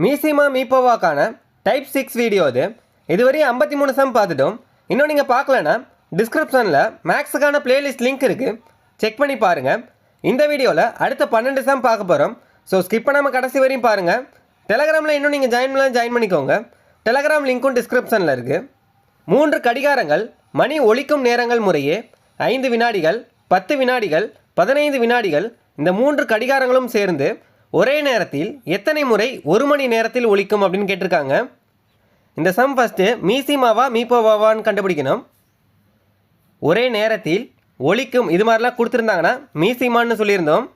மீசிமா மீப்போவாக்கான type 6 video இதுவரையும் 53 some பார்த்துட்டோம். இன்னும் நீங்கள் பார்க்கலன்னா டிஸ்கிரிப்ஷனில் மேக்ஸுக்கான பிளேலிஸ்ட் லிங்க் இருக்குது, செக் பண்ணி பாருங்கள். இந்த வீடியோவில் அடுத்த 12 சம் பார்க்க போகிறோம். ஸோ ஸ்கிப் பண்ணாமல் கடைசி வரையும் பாருங்கள். டெலகிராமில் இன்னும் நீங்கள் ஜாயின் பண்ணிக்கோங்க. டெலகிராம் லிங்க்கும் டிஸ்கிரிப்ஷனில் இருக்குது. 3 கடிகாரங்கள் மணி ஒலிக்கும் நேரங்கள் முறையே 5 வினாடிகள், 10 வினாடிகள், 15 வினாடிகள். இந்த 3 கடிகாரங்களும் சேர்ந்து ஒரே நேரத்தில் எத்தனை முறை 1 மணி நேரத்தில் ஒலிக்கும் அப்படின்னு கேட்டிருக்காங்க. இந்த சம் ஃபஸ்ட்டு மீசிமாவா மீப்போவான்னு கண்டுபிடிக்கணும். ஒரே நேரத்தில் ஒலிக்கும் இது மாதிரிலாம் கொடுத்துருந்தாங்கன்னா மீசிமான்னு சொல்லியிருந்தோம்.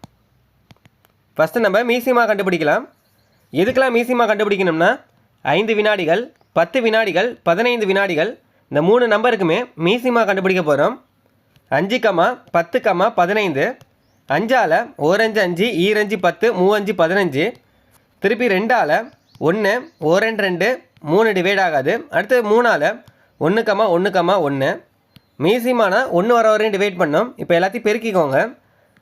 ஃபஸ்ட்டு நம்ம மீசிமா கண்டுபிடிக்கலாம். எதுக்கெல்லாம் மீசிமா கண்டுபிடிக்கணும்னா 5 வினாடிகள், 10 வினாடிகள், 15 வினாடிகள் இந்த 3 நம்பருக்குமே மீசிமா கண்டுபிடிக்க போகிறோம். 5, 10, 15. 5ஆல் 1 5 5, 2 5 10, 3 5 15. திருப்பி 2ஆல் 1, 1 2 2, 3 டிவைட் ஆகாது. அடுத்து 3ஆல் 1, 1, 1. மீசிமானா 1 வர வரையும் டிவைட் பண்ணோம். இப்போ எல்லாத்தையும் பெருக்கிக்கோங்க.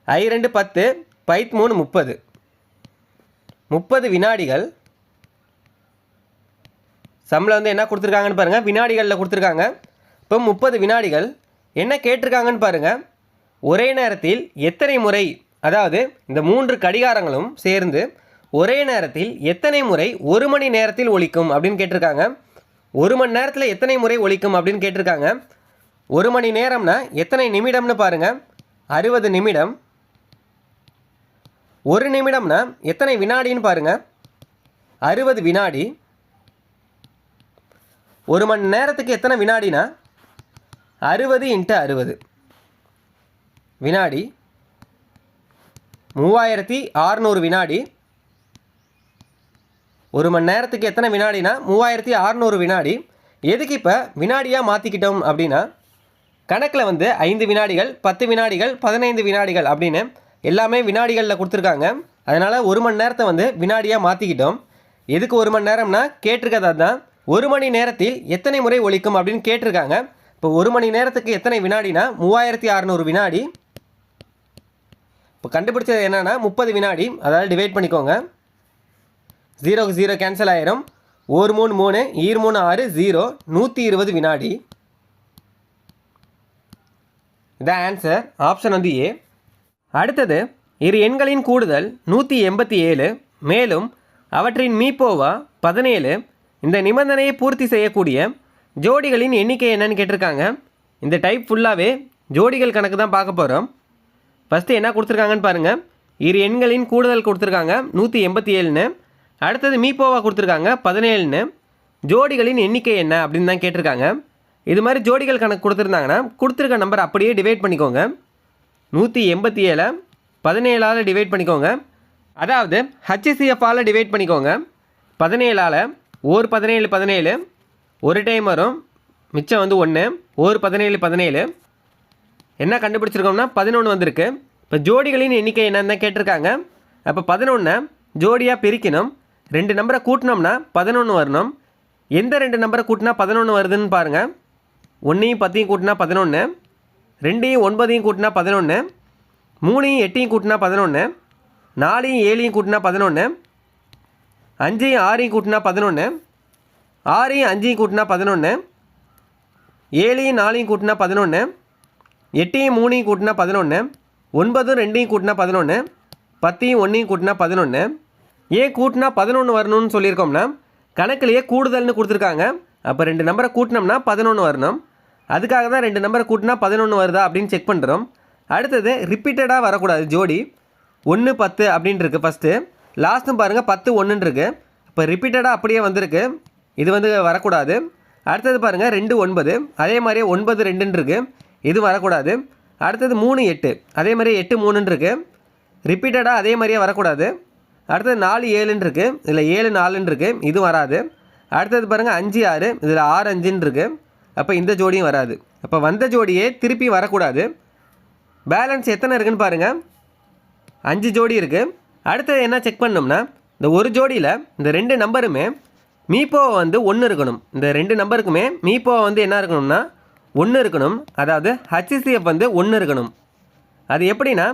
I 2 10, 3 30. 30 வினாடிகள். சம்மில் என்ன கொடுத்துருக்காங்கன்னு பாருங்கள். வினாடிகளில் கொடுத்துருக்காங்க. இப்போ 30 வினாடிகள் என்ன கேட்டிருக்காங்கன்னு பாருங்கள். ஒரே நேரத்தில் எத்தனை முறை, அதாவது இந்த 3 கடிகாரங்களும் சேர்ந்து ஒரே நேரத்தில் எத்தனை முறை 1 மணி நேரத்தில் ஒலிக்கும் அப்படின்னு கேட்டிருக்காங்க. 1 மணி நேரத்தில் எத்தனை முறை ஒலிக்கும் அப்படின்னு கேட்டிருக்காங்க. 1 மணி நேரம்னா எத்தனை நிமிடம்னு பாருங்கள். 60 நிமிடம். 1 நிமிடம்னா எத்தனை வினாடின்னு பாருங்கள். 60 வினாடி. 1 மணி நேரத்துக்கு எத்தனை வினாடினா 60 × 60 வினாடி. 3600 வினாடி. 1 மணி நேரத்துக்கு எத்தனை வினாடினா 3600 வினாடி. எதுக்கு இப்போ வினாடியாக மாற்றிக்கிட்டோம் அப்படின்னா கணக்கில் 5 வினாடிகள், 10 வினாடிகள், 15 வினாடிகள் அப்படின்னு எல்லாமே வினாடிகளில் கொடுத்துருக்காங்க. அதனால் 1 மணி நேரத்தை வினாடியாக மாற்றிக்கிட்டோம். எதுக்கு 1 மணி நேரம்னா கேட்டிருக்கதா தான் 1 மணி நேரத்தில் எத்தனை முறை ஒலிக்கும் அப்படின்னு கேட்டிருக்காங்க. இப்போ 1 மணி நேரத்துக்கு எத்தனை வினாடினா 3600 வினாடி. இப்போ கண்டுபிடிச்சது என்னென்னா 30 வினாடி. அதாவது டிவைட் பண்ணிக்கோங்க. 0க்கு 0 கேன்சல் ஆயிரும். 1 3 3, 2 3 6, 0, 120 வினாடி. இதான் ஆன்சர். Option A. அடுத்தது இரு எண்களின் கூடுதல் 187, மேலும் அவற்றின் மீப்போவா 17. இந்த நிபந்தனையை பூர்த்தி செய்யக்கூடிய ஜோடிகளின் எண்ணிக்கை என்னன்னு கேட்டிருக்காங்க. இந்த டைப் ஃபுல்லாகவே ஜோடிகள் கணக்கு தான் பார்க்க போகிறோம். ஃபஸ்ட்டு என்ன கொடுத்துருக்காங்கன்னு பாருங்கள். இரு எண்களின் கூடுதல் கொடுத்துருக்காங்க 187ன்னு. அடுத்தது மீப்போவா கொடுத்துருக்காங்க 17ன்னு. ஜோடிகளின் எண்ணிக்கை என்ன அப்படின்னு தான் கேட்டிருக்காங்க. இது மாதிரி ஜோடிகள் கணக்கு கொடுத்துருந்தாங்கன்னா கொடுத்துருக்க நம்பர் அப்படியே டிவைட் பண்ணிக்கோங்க. 187 17ஆல் டிவைட் பண்ணிக்கோங்க. அதாவது HCFஆல் டிவைட் பண்ணிக்கோங்க. 17ஆல் 1 17 17 ஒரு டைம் வரும். மிச்சம் 1 1 17 17. என்ன கண்டுபிடிச்சிருக்கோம்னா 11 வந்திருக்கு. இப்போ ஜோடிகளின் எண்ணிக்கை என்னன்னு கேட்டிருக்காங்க. அப்போ 11 ஜோடியாக பிரிக்கணும். 2 நம்பரை கூட்டினோம்னா 11 வரணும். எந்த 2 நம்பரை கூட்டினா 11 வருதுன்னு பாருங்கள். 1ஐயும் 10ஐயும் கூட்டினா 11, 2ஐயும் 9ஐயும் கூட்டினா 11, 3ஐயும் 8ஐயும் கூட்டினா 11, 4ஐயும் 7ஐயும் கூட்டினா 11, 5ஐயும் 6ஐயும் கூட்டினா 11, 6ஐயும் 5ஐயும் கூட்டினா 11, 7ஐயும் 4ஐயும் கூட்டினா 11, 8ஐயும் 3ஐயும் கூட்டினா 11, 9 2ஐயும் கூட்டினா 11, 10ஐயும் 1ஐயும் கூட்டினா 11. ஏன் கூட்டினா 11 வரணும்னு சொல்லியிருக்கோம்னா கணக்கிலேயே கூடுதல்னு கொடுத்துருக்காங்க. அப்போ 2 நம்பரை கூட்டினோம்னா 11 வரணும். அதுக்காக தான் 2 நம்பரை கூட்டினா 11 வருதா அப்படின்னு செக் பண்ணுறோம். அடுத்தது ரிப்பீட்டடாக வரக்கூடாது ஜோடி. 1 10 அப்படின்ட்டு இருக்குது ஃபஸ்ட்டு. லாஸ்ட்டும் பாருங்கள் 10 1ன்னு இருக்குது. இப்போ ரிப்பீட்டடாக அப்படியே வந்திருக்கு. இது வரக்கூடாது. அடுத்தது பாருங்கள் 2 9, அதே மாதிரியே 9 2ன்னு இருக்குது. இது வரக்கூடாது. அடுத்தது 3 8, அதே மாதிரி 8 3ன்னு இருக்குது. ரிப்பீட்டடாக அதே மாதிரியே வரக்கூடாது. அடுத்தது 4 7ன்னு இருக்குது. இதில் 7 4ன்னு இருக்குது. இது வராது. அடுத்தது பாருங்கள் 5 6, இதில் 6 5ன்னு இருக்குது. அப்போ இந்த ஜோடியும் வராது. அப்போ வந்த ஜோடியே திருப்பி வரக்கூடாது. பேலன்ஸ் எத்தனை இருக்குதுன்னு பாருங்கள். 5 ஜோடி இருக்குது. அடுத்தது என்ன செக் பண்ணோம்னா இந்த ஒரு ஜோடியில் இந்த 2 நம்பருமே மீப்போவை 1 இருக்கணும். இந்த 2 நம்பருக்குமே மீப்போவை என்ன இருக்கணும்னா 1 இருக்கணும். அதாவது HCF 1 இருக்கணும். அது எப்படின்னா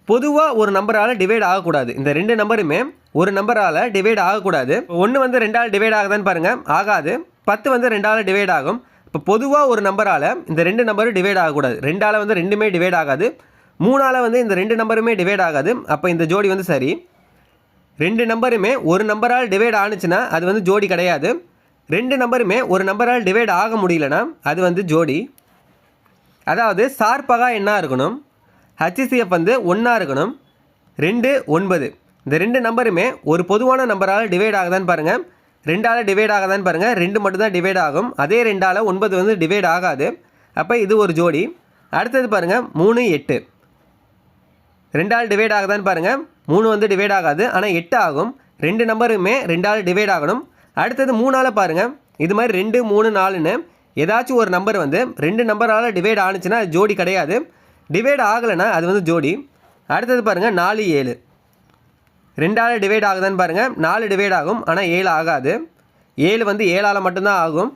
பொதுவாக ஒரு நம்பரால் டிவைட் ஆகக்கூடாது. இந்த 2 நம்பருமே ஒரு நம்பரால் டிவைட் ஆகக்கூடாது. 1 வந்து 2ஆல் டிவைட் ஆகுதான்னு பாருங்கள், ஆகாது. 10 வந்து 2ஆல் டிவைட் ஆகும். இப்போ பொதுவாக ஒரு நம்பரால் இந்த 2 நம்பரும் டிவைட் ஆகக்கூடாது. 2ஆல் வந்து 2மே டிவைட் ஆகாது. 3ஆல் வந்து இந்த 2 நம்பருமே டிவைட் ஆகாது. அப்போ இந்த ஜோடி வந்து சரி. 2 நம்பருமே ஒரு நம்பரால் டிவைட் ஆணுச்சுன்னா அது வந்து ஜோடி கிடையாது. 2 நம்பருமே ஒரு நம்பரால் டிவைட் ஆக முடியலனா அது வந்து ஜோடி. அதாவது சார்பகா என்ன இருக்கணும், HCF வந்து 1 இருக்கணும். 2 9 இந்த 2 நம்பருமே ஒரு பொதுவான நம்பரால் டிவைட் ஆகுதான்னு பாருங்கள். 2ஆல் டிவைட் ஆகுதான்னு பாருங்கள். 2 மட்டும்தான் டிவைட் ஆகும். அதே 2ஆல் 9 வந்து டிவைட் ஆகாது. அப்போ இது ஒரு ஜோடி. அடுத்தது பாருங்கள் 3 8 2ஆல் டிவைட் ஆகுதான்னு பாருங்கள். 3 வந்து டிவைட் ஆகாது, ஆனால் 8 ஆகும். 2 நம்பருமே 2ஆல் டிவைட் ஆகணும். அடுத்தது 3ஆல் பாருங்கள். இது மாதிரி 2 3 4ன்னு ஏதாச்சும் ஒரு நம்பர் வந்து 2 நம்பரால் டிவைட் ஆணுச்சுன்னா அது ஜோடி கிடையாது. டிவைட் ஆகலைன்னா அது வந்து ஜோடி. அடுத்தது பாருங்கள் 4 7 2ஆல் டிவைட் ஆகுதான்னு பாருங்கள். 4 டிவைட் ஆகும், ஆனால் 7 ஆகாது. 7 வந்து 7ஆல் மட்டும்தான் ஆகும்.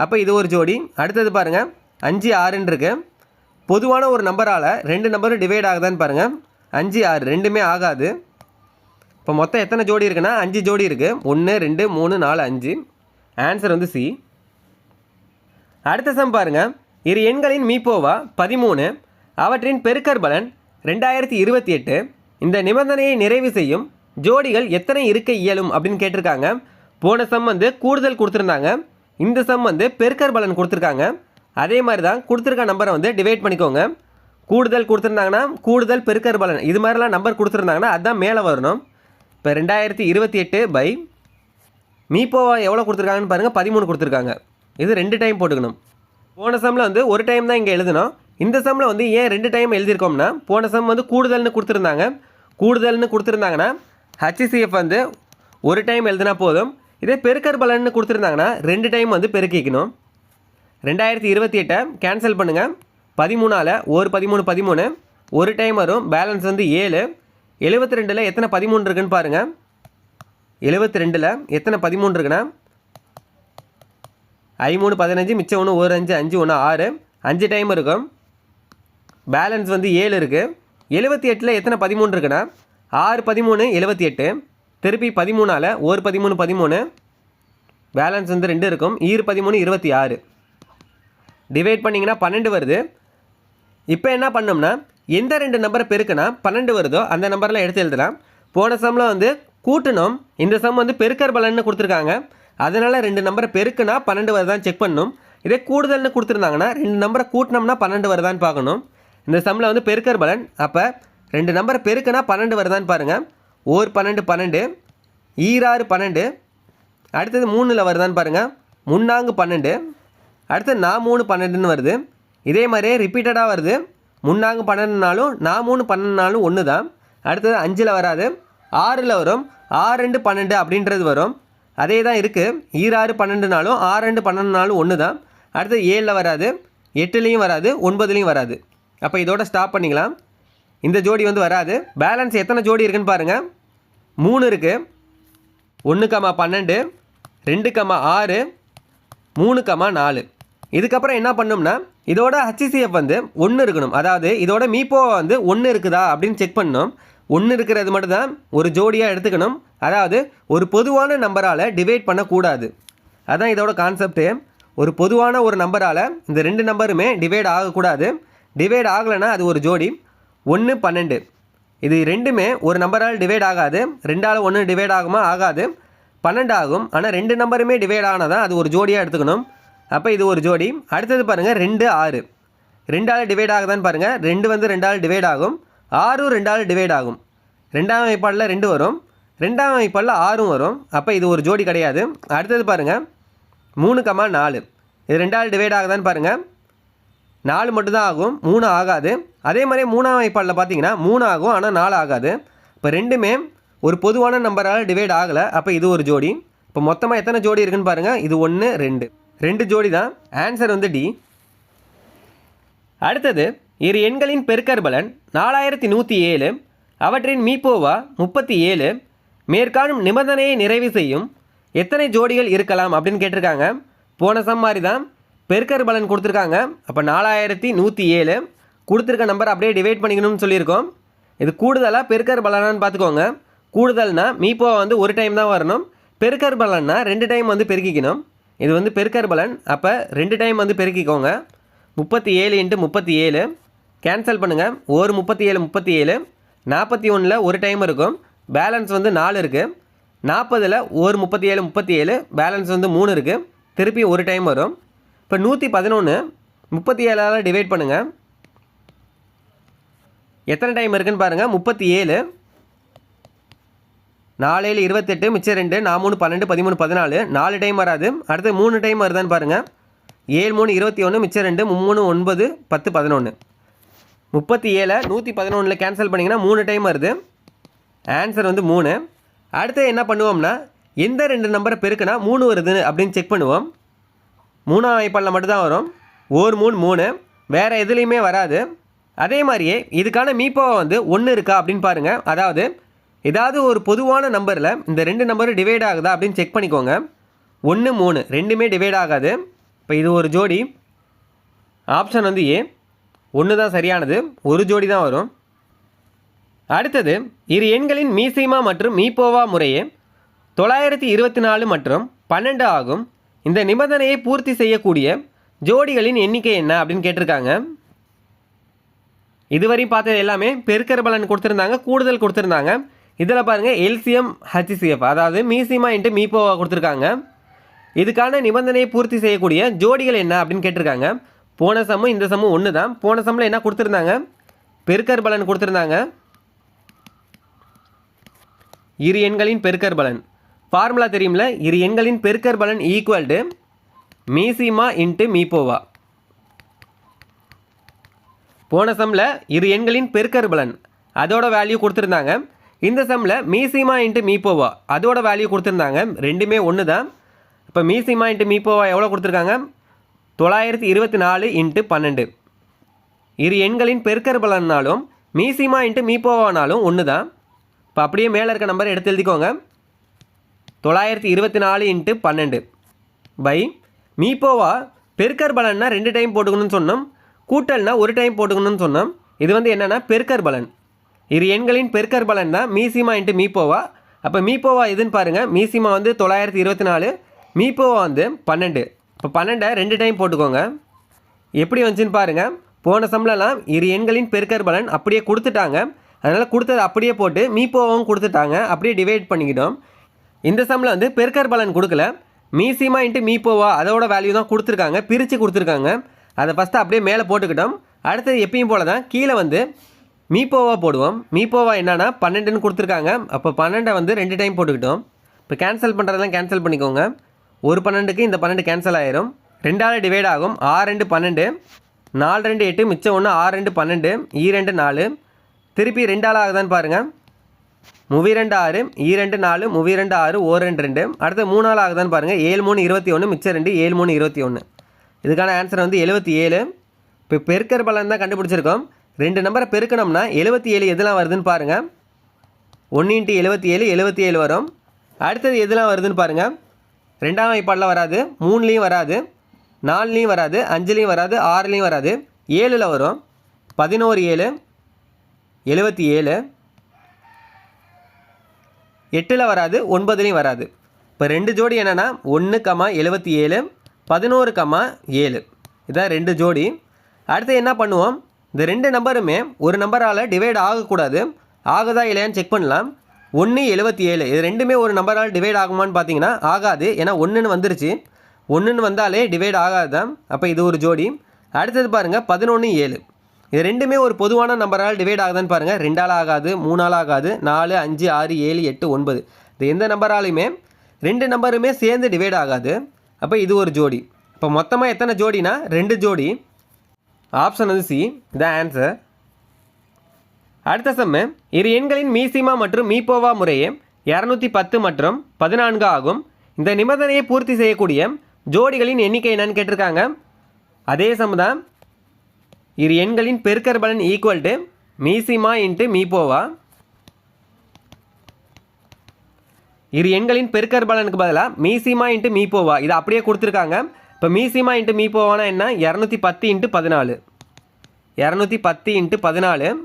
அப்போ இது ஒரு ஜோடி. அடுத்தது பாருங்கள் 5 6ன்னு இருக்குது. பொதுவான ஒரு நம்பரால் 2 நம்பரும் டிவைட் ஆகுதான்னு பாருங்கள். 5 6 ரெண்டுமே ஆகாது. இப்போ மொத்தம் எத்தனை ஜோடி இருக்குன்னா 5 ஜோடி இருக்குது. 1 2 3 4 5. ஆன்சர் வந்து சி. அடுத்த சம் பாருங்கள். இரு எண்களின் மீப்போவா 13, அவற்றின் பெருக்கற் பலன் 2028. இந்த நிபந்தனையை நிறைவு செய்யும் ஜோடிகள் எத்தனை இருக்க இயலும் அப்படின்னு கேட்டிருக்காங்க. போன சம் வந்து கூடுதல் கொடுத்துருந்தாங்க. இந்த சம் வந்து பெருக்கற் பலன் கொடுத்துருக்காங்க. அதே மாதிரி தான் கொடுத்துருக்க நம்பரை வந்து டிவைட் பண்ணிக்கோங்க. கூடுதல் கொடுத்துருந்தாங்கன்னா கூடுதல் பெருக்கற் பலன் இது மாதிரிலாம் நம்பர் கொடுத்துருந்தாங்கன்னா அதுதான் மேலே வரணும். இப்போ 2028 பை மீப்போவா எவ்வளோ கொடுத்துருக்காங்கன்னு பாருங்கள். 13 கொடுத்துருக்காங்க. இது 2 டைம் போட்டுக்கணும். போன சம்மில் வந்து ஒரு டைம் தான் இங்கே எழுதணும். இந்த சம்மில் வந்து ஏன் 2 டைம் எழுதியிருக்கோம்னா, போன சம் வந்து கூடுதல்னு கொடுத்துருந்தாங்கன்னா HCF வந்து ஒரு டைம் எழுதினா போதும். இதே பெருக்கற் பலன்னு கொடுத்துருந்தாங்கன்னா 2 டைம் வந்து பெருக்கிக்கணும். 2028 கேன்சல் பண்ணுங்கள். 13ஆல் ஒரு 13 13 ஒரு டைம் வரும். பேலன்ஸ் வந்து 7. 72ல் எத்தனை 13 இருக்குன்னு பாருங்கள். 72ல் எத்தனை 13 இருக்குன்னா 3 15 மிச்சம் 1 ஒரு 5 5 1 6 5 டைம் இருக்கும். பேலன்ஸ் வந்து 7 இருக்குது. 78ல் எத்தனை 13 இருக்குன்னா 6 13 78. திருப்பி 13ஆல் ஒரு 13 13 பேலன்ஸ் வந்து 2 இருக்கும். 13 26 டிவைட் பண்ணிங்கன்னா 12 வருது. இப்போ என்ன பண்ணோம்னா எந்த 2 நம்பரை பெருக்குனா 12 வருதோ அந்த நம்பரில் எடுத்து எழுதலாம். போன சம்மில் வந்து கூட்டணும். இந்த சம் வந்து பெருக்கற் பலன்னு கொடுத்துருக்காங்க. அதனால் 2 நம்பரை பெருக்குனா 12 வருதான்னு செக் பண்ணணும். இதே கூடுதல்னு கொடுத்துருந்தாங்கன்னா 2 நம்பரை கூட்டினோம்னா 12 வருதான்னு பார்க்கணும். இந்த சம்மில் வந்து பெருக்கற் பலன். அப்போ 2 நம்பரை பெருக்குனா 12 வருதான்னு பாருங்கள். ஓர் 12 12 ஈராறு 12. அடுத்தது 3ல் வருதான்னு பாருங்கள். 3 12. அடுத்து 3 12ன்னு வருது. இதே மாதிரியே ரிப்பீட்டடாக வருது. 3 12னாலும் 3 12னாலும் ஒன்று தான். அடுத்தது 5ல் வராது. 6ல் வரும். 6 2 12 அப்படின்றது வரும். அதே தான் இருக்குது. ஈராறு 12னாலும் 6 2 12னாலும் ஒன்று தான். அடுத்தது 7ல் வராது. 8லேயும் வராது. 9லேயும் வராது. அப்போ இதோட ஸ்டாப் பண்ணிக்கலாம். இந்த ஜோடி வந்து வராது. பேலன்ஸ் எத்தனை ஜோடி இருக்குன்னு பாருங்கள். 3 இருக்குது. 1 12 2 6 3 4. இதுக்கப்புறம் என்ன பண்ணோம்னா இதோட HCF வந்து 1 இருக்கணும். அதாவது இதோட மீப்போவா வந்து 1 இருக்குதா அப்படின்னு செக் பண்ணணும். 1 இருக்கிறது மட்டும் தான் ஒரு ஜோடியாக எடுத்துக்கணும். அதாவது ஒரு பொதுவான நம்பரால் டிவைட் பண்ணக்கூடாது. அதுதான் இதோட கான்செப்ட்டு. ஒரு பொதுவான ஒரு நம்பரால் இந்த 2 நம்பருமே டிவைட் ஆகக்கூடாது. டிவைட் ஆகலைன்னா அது ஒரு ஜோடி. 1 12 இது ரெண்டுமே ஒரு நம்பரால் டிவைட் ஆகாது. 2ஆல் 1 டிவைட் ஆகுமா? ஆகாது. 12 ஆகும். ஆனால் 2 நம்பருமே டிவைட் ஆனதான் அது ஒரு ஜோடியாக எடுத்துக்கணும். அப்போ இது ஒரு ஜோடி. அடுத்தது பாருங்கள் 2 6 2ஆல் டிவைட் ஆகுதான்னு பாருங்கள். 2 வந்து 2ஆல் டிவைட் ஆகும். 6 2ஆல் டிவைட் ஆகும். 2ஆம் வாய்ப்பாடில் 2 வரும். 2ஆம் வாய்ப்பாடில் 6 வரும். அப்போ இது ஒரு ஜோடி கிடையாது. அடுத்தது பாருங்கள் 3 4 இது 2ஆல் டிவைட் ஆகுதான்னு பாருங்கள். 4 மட்டும்தான் ஆகும். 3 ஆகாது. அதே மாதிரி 3ஆம் வாய்ப்பாடில் பார்த்தீங்கன்னா 3 ஆகும், ஆனால் 4 ஆகாது. இப்போ ரெண்டுமே ஒரு பொதுவான நம்பரால் டிவைட் ஆகலை. அப்போ இது ஒரு ஜோடி. இப்போ மொத்தமாக எத்தனை ஜோடி இருக்குன்னு பாருங்கள். இது 1 2 ஜோடி தான். ஆன்சர் வந்து டி. அடுத்தது இரு எண்களின் பெருக்கற் பலன் 4107. அவற்றின் மீப்போவா 37. மேற்காணும் நிபந்தனையை நிறைவு செய்யும் எத்தனை ஜோடிகள் இருக்கலாம் அப்படின்னு கேட்டிருக்காங்க. போன சம் மாதிரி தான் பெருக்கற் பலன் கொடுத்துருக்காங்க. அப்போ 4107 கொடுத்துருக்க நம்பர் அப்படியே டிவைட் பண்ணிக்கணும்னு சொல்லியிருக்கோம். இது கூடுதலாக பெருக்கற் பலனான்னு பார்த்துக்கோங்க. கூடுதல்னா மீப்போவா வந்து ஒரு டைம் தான் வரணும். பெருக்கற் பலன்னா 2 டைம் வந்து பெருக்கிக்கணும். இது வந்து பெருக்கற் பலன். அப்போ 2 டைம் வந்து பெருக்கிக்கோங்க. 37 × 37 கேன்சல் பண்ணுங்கள். ஒரு 37 37 41ல் ஒரு டைம் இருக்கும். பேலன்ஸ் வந்து 4 இருக்குது. 40ல் ஒரு 37 37 பேலன்ஸ் வந்து 3 இருக்குது. திருப்பி ஒரு டைம் வரும். இப்போ 111 37ஆல் டிவைட் பண்ணுங்கள். எத்தனை டைம் இருக்குன்னு பாருங்கள். 37 4 7 28 மிச்சம் 2 4 3 12 13 14 4 டைம் வராது. அடுத்து 3 டைம் வருதான்னு பாருங்கள். 7 3 21 மிச்சம் 2 3 9 10 11 37 111ல் கேன்சல் பண்ணிங்கன்னா 3 டைம் வருது. ஆன்சர் வந்து 3. அடுத்து என்ன பண்ணுவோம்னா எந்த 2 நம்பரை பெருக்குனா 3 வருது அப்படின்னு செக் பண்ணுவோம். 3ஆம் வாய்ப்பாடில் மட்டும்தான் வரும். 1 3 3 வேறு எதுலேயுமே வராது. அதே மாதிரியே இதுக்கான மீப்போவா வந்து 1 இருக்கா அப்படின்னு பாருங்கள். அதாவது ஏதாவது ஒரு பொதுவான நம்பரில் இந்த 2 நம்பரும் டிவைட் ஆகுதா அப்படின்னு செக் பண்ணிக்கோங்க. 1 3 ரெண்டுமே டிவைட் ஆகாது. இப்போ இது ஒரு ஜோடி. ஆப்ஷன் வந்து ஏ 1 தான் சரியானது. ஒரு ஜோடி தான் வரும். அடுத்தது இரு எண்களின் மீசீமா மற்றும் மீப்போவா முறையே 924 மற்றும் 12 ஆகும். இந்த நிபந்தனையை பூர்த்தி செய்யக்கூடிய ஜோடிகளின் எண்ணிக்கை என்ன அப்படின்னு கேட்டிருக்காங்க. இதுவரையும் பார்த்தது எல்லாமே பெருக்கற் பலன் கொடுத்துருந்தாங்க, கூடுதல் கொடுத்துருந்தாங்க. இதில் பாருங்கள் எல்சிஎம் ஹச்சிசிஎஃப், அதாவது மீசிமா × மீப்போவா கொடுத்துருக்காங்க. இதுக்கான நிபந்தனையை பூர்த்தி செய்யக்கூடிய ஜோடிகள் என்ன அப்படின்னு கேட்டிருக்காங்க. போன சம்மும் இந்த சம்மும் ஒன்று தான். போன சம்மில் என்ன கொடுத்துருந்தாங்க? பெருக்கற் பலன் கொடுத்துருந்தாங்க. இரு எண்களின் பெருக்கற் பலன் ஃபார்முலா தெரியும்ல. இரு எண்களின் பெருக்கற் பலன் ஈக்குவல் டு மீசிமா × மீப்போவா. போன சம்மில் இரு எண்களின் பெருக்கற் பலன் அதோட வேல்யூ கொடுத்துருந்தாங்க. இந்த சம்மில் மீசிமா × மீப்போவா அதோட வேல்யூ கொடுத்துருந்தாங்க. ரெண்டுமே ஒன்று தான். இப்போ மீசிமா × மீப்போவா எவ்வளோ கொடுத்துருக்காங்க? 924 × 12. இரு எண்களின் பெருக்கற் பலன்னாலும் மீசிமா × மீப்போவானாலும் ஒன்று தான். இப்போ அப்படியே மேலே இருக்க நம்பரை எடுத்து எழுதிக்கோங்க. 924 × 12 பை மீப்போவா பெருக்கற் பலன்னா 2 டைம் போட்டுக்கணும்னு சொன்னோம். கூட்டல்னா ஒரு டைம் போட்டுக்கணும்னு சொன்னோம். இது வந்து என்னென்னா பெருக்கற் பலன். இரு எண்களின் பெருக்கற் பலன் தான் மீசிமா × மீப்போவா. அப்போ மீப்போவா எதுன்னு பாருங்கள். மீசிமா வந்து 924, மீப்போவா வந்து 12. இப்போ 12 2 டைம் போட்டுக்கோங்க. எப்படி வந்துச்சுன்னு பாருங்கள். போன சம்லலாம் இரு எண்களின் பெருக்கற் பலன் அப்படியே கொடுத்துட்டாங்க. அதனால் கொடுத்தது அப்படியே போட்டு மீப்போவாவும் கொடுத்துட்டாங்க. அப்படியே டிவைட் பண்ணிக்கிட்டோம். இந்த சம்மில் வந்து பெருக்கற் பலன் கொடுக்கல. மீசிமா × மீப்போவா அதோட வேல்யூ தான் கொடுத்துருக்காங்க, பிரித்து கொடுத்துருக்காங்க. அதை ஃபஸ்ட்டு அப்படியே மேலே போட்டுக்கிட்டோம். அடுத்தது எப்பயும் போல தான் கீழே வந்து மீப்போவா போடுவோம். மீப்போவா என்னன்னா 12ன்னு கொடுத்துருக்காங்க. அப்போ 12 வந்து 2 டைம் போட்டுக்கிட்டோம். இப்போ கேன்சல் பண்ணுறதெல்லாம் கேன்சல் பண்ணிக்கோங்க. ஒரு 12க்கு இந்த 12 கேன்சல் ஆயிரும். 2ஆல் டிவைட் ஆகும். 6 2 12 4 2 8 மிச்சம் 1 6 2 12 2 4 திருப்பி 2ஆல் ஆகுதான்னு பாருங்கள். 3 2 6 2 4 3 2 6 1 2 2 அடுத்து 3ஆல் ஆகுதான்னு பாருங்கள். 7 3 21 மிச்சம் 2 7 3 21. இதுக்கான ஆன்சர் வந்து 77. இப்போ பெருக்கற் பலன் தான் கண்டுபிடிச்சிருக்கோம். 2 நம்பரை பெருக்கணும்னா 77 எதெல்லாம் வருதுன்னு பாருங்கள். 1 × 77 77 வரும். அடுத்தது எதெல்லாம் வருதுன்னு பாருங்கள். 2ஆம் வாய்ப்பாடில் வராது, 3லேயும் வராது, 4லேயும் வராது, 5லேயும் வராது, 6லேயும் வராது, 7ல் வரும். 11 7 77, 8ல் வராது, 9லேயும் வராது. இப்போ 2 ஜோடி என்னென்னா 1, 77, 11, 7 இதான் 2 ஜோடி. அடுத்து என்ன பண்ணுவோம்? இந்த 2 நம்பருமே ஒரு நம்பரால் டிவைட் ஆகக்கூடாது. ஆகுதா இல்லையான்னு செக் பண்ணலாம். 1 77 இது ரெண்டுமே ஒரு நம்பரால் டிவைட் ஆகுமான்னு பார்த்தீங்கன்னா ஆகாது. ஏன்னா 1ன்னு வந்துருச்சு. 1ன்னு வந்தாலே டிவைட் ஆகாது தான். அப்போ இது ஒரு ஜோடி. அடுத்தது பாருங்கள் 11 7 இது ரெண்டுமே ஒரு பொதுவான நம்பரால் டிவைட் ஆகுதான்னு பாருங்கள். 2ஆல் ஆகாது, 3ஆல் ஆகாது, 4 5 6 7 8 9 இது எந்த நம்பராலையுமே 2 நம்பருமே சேர்ந்து டிவைட் ஆகாது. அப்போ இது ஒரு ஜோடி. இப்போ மொத்தமாக எத்தனை ஜோடினா 2 ஜோடி. ஆப்ஷன் வந்து சி இதான் ஆன்சர். அடுத்த சம்மு இரு எண்களின் மீசிமா மற்றும் மீப்போவா முறையே 210 மற்றும் 14 ஆகும். இந்த நிபந்தனையை பூர்த்தி செய்யக்கூடிய ஜோடிகளின் எண்ணிக்கை என்னன்னு கேட்டிருக்காங்க. அதே சம் தான். இரு எண்களின் பெருக்கற் பலன் ஈக்குவல் டு மீசிமா × மீப்போவா. இரு எண்களின் பெருக்கற் பலனுக்கு பதிலாக மீசிமா × மீப்போவா இதை அப்படியே கொடுத்துருக்காங்க. இப்போ மீசிமா × மீப்போவானா என்ன? 210 × 14 210 × 14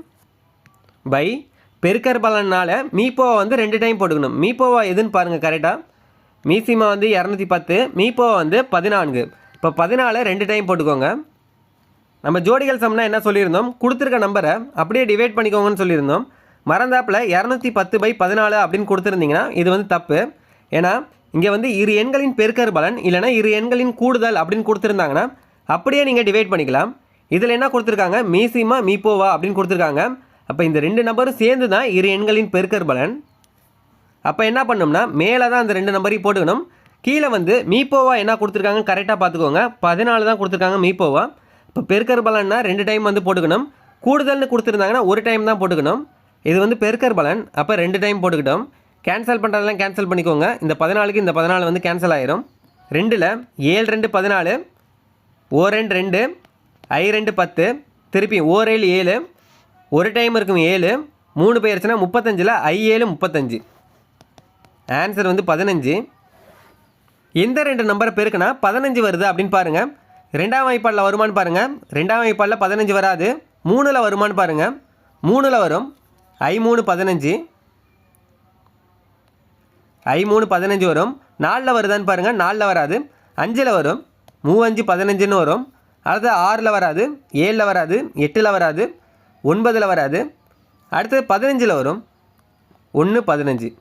பை பெருக்கற் பலனால் மீப்போவை வந்து 2 டைம் போட்டுக்கணும். மீப்போவா எதுன்னு பாருங்கள் கரெக்டாக. மீசிமா வந்து 210, மீப்போவா வந்து 14. இப்போ 14 2 டைம் போட்டுக்கோங்க. நம்ம ஜோடிகள் சம்னா என்ன சொல்லியிருந்தோம், கொடுத்துருக்க நம்பரை அப்படியே டிவைட் பண்ணிக்கோங்கன்னு சொல்லியிருந்தோம். மறந்தாப்பில் 210/14 அப்படின்னு கொடுத்துருந்தீங்கன்னா இது வந்து தப்பு. ஏன்னா இங்கே வந்து இரு எண்களின் பெருக்கற் பலன் இல்லைனா இரு எண்களின் கூடுதல் அப்படின்னு கொடுத்துருந்தாங்கன்னா அப்படியே நீங்கள் டிவைட் பண்ணிக்கலாம். இதில் என்ன கொடுத்துருக்காங்க, மீசிமா மீப்போவா அப்படின்னு கொடுத்துருக்காங்க. அப்போ இந்த 2 நம்பரும் சேர்ந்து தான் இரு எண்களின் பெருக்கற் பலன். அப்போ என்ன பண்ணணும்னா மேலே தான் அந்த 2 நம்பரையும் போட்டுக்கணும். கீழே வந்து மீப்போவா என்ன கொடுத்துருக்காங்க கரெக்டாக பார்த்துக்கோங்க. 14 தான் கொடுத்துருக்காங்க மீப்போவா. இப்போ பெருக்கற் பலன்னா 2 டைம் வந்து போட்டுக்கணும். கூடுதல்னு கொடுத்துருந்தாங்கன்னா 1 டைம் தான் போட்டுக்கணும். இது வந்து பெருக்கற் பலன், அப்போ 2 டைம் போட்டுக்கிட்டோம். கேன்சல் பண்ணுறதெல்லாம் கேன்சல் பண்ணிக்கோங்க. இந்த 14க்கு இந்த 14 வந்து கேன்சல் ஆயிரும். 2ல் 7 2 14, ஓ 2 2, ஐ 2 10, திருப்பி ஓ 7 7, ஒரு டைம் இருக்கும் 7, 3 போயிருச்சுன்னா 35ல் ஐ 7 35. ஆன்சர் வந்து 15. எந்த 2 நம்பரை பெருக்குனா 15 வருது அப்படின்னு பாருங்கள். 2ஆம் வாய்ப்பாடில் வருமானு பாருங்கள். 2ஆம் வாய்ப்பாடில் 15 வராது. 3ல் வருமானு பாருங்கள். 3ல் வரும். ஐ 3 15, ஐ 3 15 வரும். 4ல் வருதான்னு பாருங்கள். 4ல் வராது. 5ல் வரும். 3 5 15ன்னு வரும். அடுத்து 6ல் வராது, 7ல் வராது, 8ல் வராது, 9ல் வராது. அடுத்து 15ல் வரும். 1 15.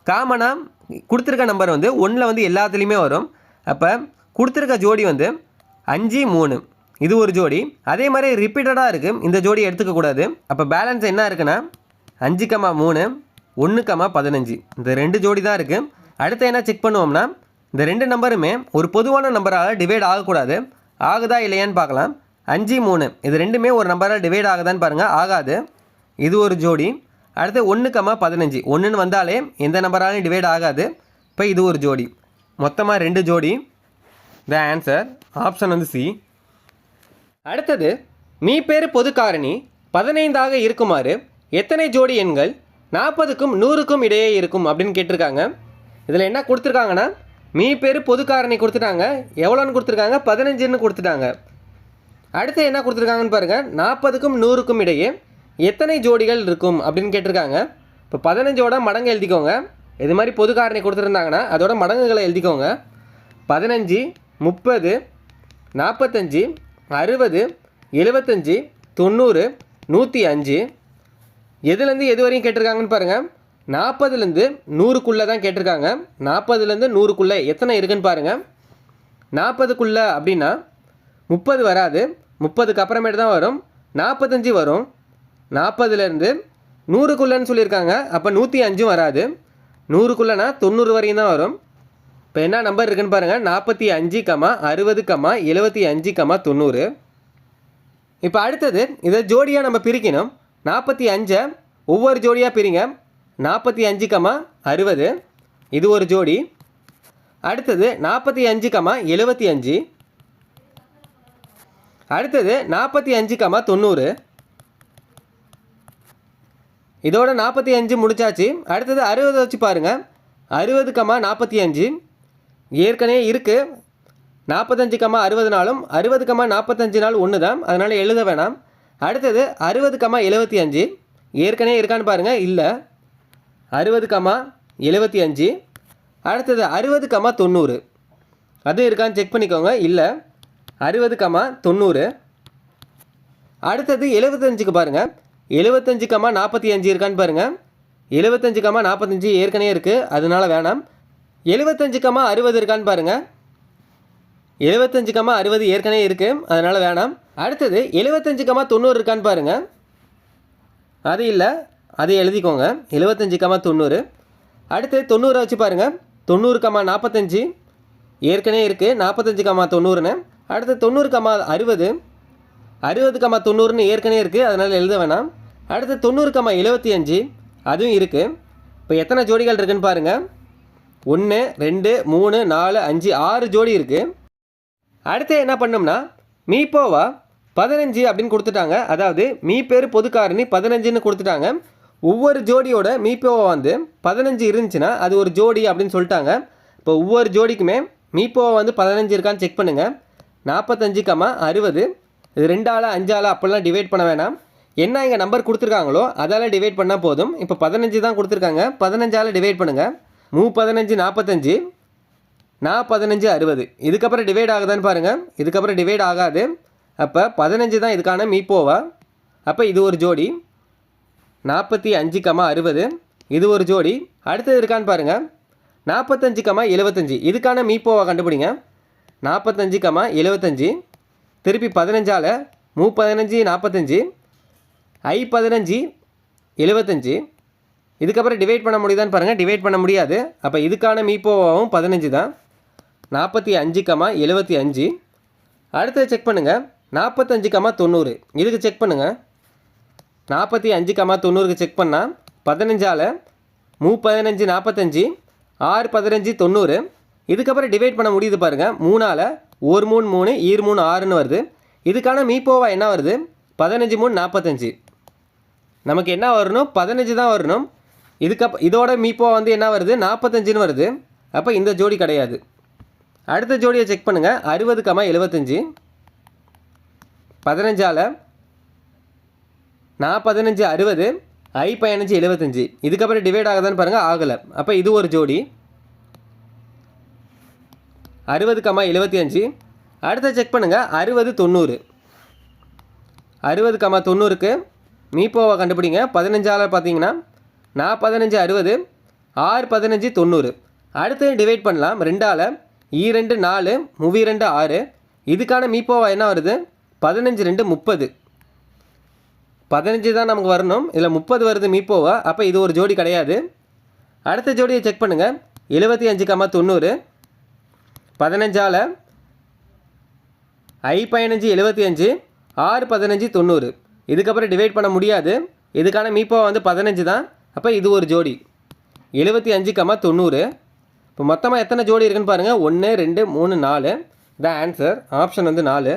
காமனாக கொடுத்துருக்க நம்பர் வந்து 1ல் வந்து எல்லாத்துலேயுமே வரும். அப்போ கொடுத்துருக்க ஜோடி வந்து 5 3, இது ஒரு ஜோடி. அதே மாதிரி ரிப்பீட்டடாக இருக்குது, இந்த ஜோடி எடுத்துக்கக்கூடாது. அப்போ பேலன்ஸ் என்ன இருக்குன்னா 5, 3, 1, 15, இந்த 2 ஜோடி தான் இருக்குது. அடுத்து என்ன செக் பண்ணுவோம்னா இந்த 2 நம்பருமே ஒரு பொதுவான நம்பரால் டிவைட் ஆகக்கூடாது. ஆகுதா இல்லையான்னு பார்க்கலாம். 5 3, இது ரெண்டுமே ஒரு நம்பரால் டிவைட் ஆகுதான்னு பாருங்கள். ஆகாது. இது ஒரு ஜோடி. அடுத்து 1, 15, 1ன்னு வந்தாலே எந்த நம்பராலையும் டிவைட் ஆகாது. இப்போ இது ஒரு ஜோடி. மொத்தமாக 2 ஜோடி. த ஆன்சர் ஆப்ஷன் வந்து சி. அடுத்தது மீப்பெரு பொது காரணி 15ஆக இருக்குமாறு எத்தனை ஜோடி எண்கள் 40க்கும் 100க்கும் இடையே இருக்கும் அப்படின்னு கேட்டிருக்காங்க. இதில் என்ன கொடுத்துருக்காங்கன்னா மீப்பெரு பொது காரணி கொடுத்துட்டாங்க. எவ்வளோன்னு கொடுத்துருக்காங்க, 15ன்னு கொடுத்துட்டாங்க. அடுத்து என்ன கொடுத்துருக்காங்கன்னு பாருங்கள். 40க்கும் 100க்கும் இடையே எத்தனை ஜோடிகள் இருக்கும் அப்படின்னு கேட்டிருக்காங்க. இப்போ 15ஓட மடங்கு எழுதிக்கோங்க. இது மாதிரி பொது காரணி கொடுத்துருந்தாங்கன்னா அதோட மடங்குகளை எழுதிக்கோங்க. 15 30 45 60 75 90 105. எதுலேருந்து எது வரையும் கேட்டிருக்காங்கன்னு பாருங்கள். 40லேருந்து 100க்குள்ளே தான் கேட்டிருக்காங்க. 40லேருந்து 100க்குள்ளே எத்தனை இருக்குன்னு பாருங்கள். 40க்குள்ளே அப்படின்னா 30 வராது. 30க்கு அப்புறமேட்டு தான் வரும். 45 வரும். 40லேருந்து 100க்குள்ளேன்னு சொல்லியிருக்காங்க. அப்போ 105 வராது. 100க்குள்ளேனா 90 வரையும் தான் வரும். இப்போ என்ன நம்பர் இருக்குன்னு பாருங்கள். 45, 60, 75, 90. இப்போ அடுத்தது இதை ஜோடியாக நம்ம பிரிக்கணும். 45 ஒவ்வொரு ஜோடியாக பிரிங்க. 45, 60, இது ஒரு ஜோடி. அடுத்தது 45, 75. அடுத்தது 45, 90. இதோட 45 முடிச்சாச்சு. அடுத்தது 60 வச்சு பாருங்கள். 60, 45 ஏற்கனவே இருக்குது. 45, 60நாலும் 60, 45 ஒன்று தான், அதனால் எழுத வேணாம். அடுத்தது 60, 75 ஏற்கனவே இருக்கான்னு பாருங்கள். இல்லை. 60, 75. அடுத்தது 60, 90 அது இருக்கான்னு செக் பண்ணிக்கோங்க. இல்லை. 60, 90. அடுத்தது 75க்கு பாருங்கள். 75, 45 இருக்கான்னு பாருங்கள். 75, 45 ஏற்கனவே இருக்குது, அதனால வேணாம். 75, 60 இருக்கான்னு பாருங்கள். 75, 60 ஏற்கனவே இருக்குது, அதனால் வேணாம். அடுத்தது 75, 90 இருக்கான்னு பாருங்கள். அது இல்லை, அதை எழுதிக்கோங்க. 75, 90. அடுத்து 90 வச்சு பாருங்கள். 90, 45 ஏற்கனவே இருக்குது. 45, 90ன்னு. அடுத்து 90, 60. 60, 90ன்னு ஏற்கனவே இருக்குது, அதனால் எழுத வேணாம். அடுத்து 90, 75 அதுவும் இருக்குது. இப்போ எத்தனை ஜோடிகள் இருக்குதுன்னு பாருங்கள். 1 2 3 4 5 6 ஜோடி இருக்குது. அடுத்து என்ன பண்ணோம்னா மீப்போவா 15 அப்படின்னு கொடுத்துட்டாங்க. அதாவது மீப்பேர் பொது காரணி 15ன்னு கொடுத்துட்டாங்க. ஒவ்வொரு ஜோடியோட மீப்போவா வந்து 15 இருந்துச்சுன்னா அது ஒரு ஜோடி அப்படின்னு சொல்லிட்டாங்க. இப்போ ஒவ்வொரு ஜோடிக்குமே மீப்போவா வந்து 15 இருக்கான்னு செக் பண்ணுங்கள். 45, 60 இது 2ஆல் 5ஆல் அப்படிலாம் டிவைட் பண்ண வேணாம். என்ன இங்கே நம்பர் கொடுத்துருக்காங்களோ அதால் டிவைட் பண்ணால் போதும். இப்போ 15 தான் கொடுத்துருக்காங்க, 15ஆல் டிவைட் பண்ணுங்கள். 15 45, 15 60. இதுக்கப்புறம் டிவைட் ஆகுதான்னு பாருங்கள். இதுக்கப்புறம் டிவைட் ஆகாது. அப்போ 15 தான் இதுக்கான மீப்போவா. அப்போ இது ஒரு ஜோடி. 45, 60 இது ஒரு ஜோடி. அடுத்தது இருக்கான்னு பாருங்கள். 45, 75 இதுக்கான மீப்போவா கண்டுபிடிங்க. 45, 75 திருப்பி 15ஆல் 15 45, 15 75. இதுக்கப்புறம் டிவைட் பண்ண முடியுதான்னு பாருங்கள். டிவைட் பண்ண முடியாது. அப்போ இதுக்கான மீப்போவாவும் 15 தான். 45, 75. அடுத்தது செக் பண்ணுங்கள். 45, 90 இதுக்கு செக் பண்ணுங்கள். 45, 90க்கு செக் பண்ணால் 15ஆல் 15 45, 6 15 90. இதுக்கப்புறம் டிவைட் பண்ண முடியுது பாருங்கள். 3ஆல் 1 3 3, 2 3 6ன்னு வருது. இதுக்கான மீப்போவா என்ன வருது? 15 3 45. நமக்கு என்ன வரணும்? 15 தான் வரணும். இதோட மீப்போவா வந்து என்ன வருது? 45ன்னு வருது. அப்போ இந்த ஜோடி கிடையாது. அடுத்த ஜோடியை செக் பண்ணுங்கள். 60, 75. 15ஆல் 15 60, 15 75. இதுக்கப்புறம் டிவைட் ஆகுதான்னு பாருங்கள். ஆகலை. அப்போ இது ஒரு ஜோடி. 60, 75. அடுத்த செக் பண்ணுங்கள். 60 90. 60, 90க்கு மீப்போவை கண்டுபிடிங்க. 15ஆல் பார்த்தீங்கன்னா 15 60, 6 15 90. அடுத்து டிவைட் பண்ணலாம். 2ஆல் 2 4, 2 6. இதுக்கான மீப்போவா என்ன வருது? 15 2 30. 15 தான் நமக்கு வரணும். இதில் 30 வருது மீப்போவா. அப்போ இது ஒரு ஜோடி கிடையாது. அடுத்த ஜோடியை செக் பண்ணுங்கள். 75, 90. 15ஆல் 15 75, 6 15 90. இதுக்கப்புறம் டிவைட் பண்ண முடியாது. இதுக்கான மீப்போவா வந்து 15 தான். அப்போ இது ஒரு ஜோடி. 75, 90. இப்போ மொத்தமாக எத்தனை ஜோடி இருக்குன்னு பாருங்கள். 1 2 3 4. இதான் ஆன்சர். ஆப்ஷன் வந்து 4.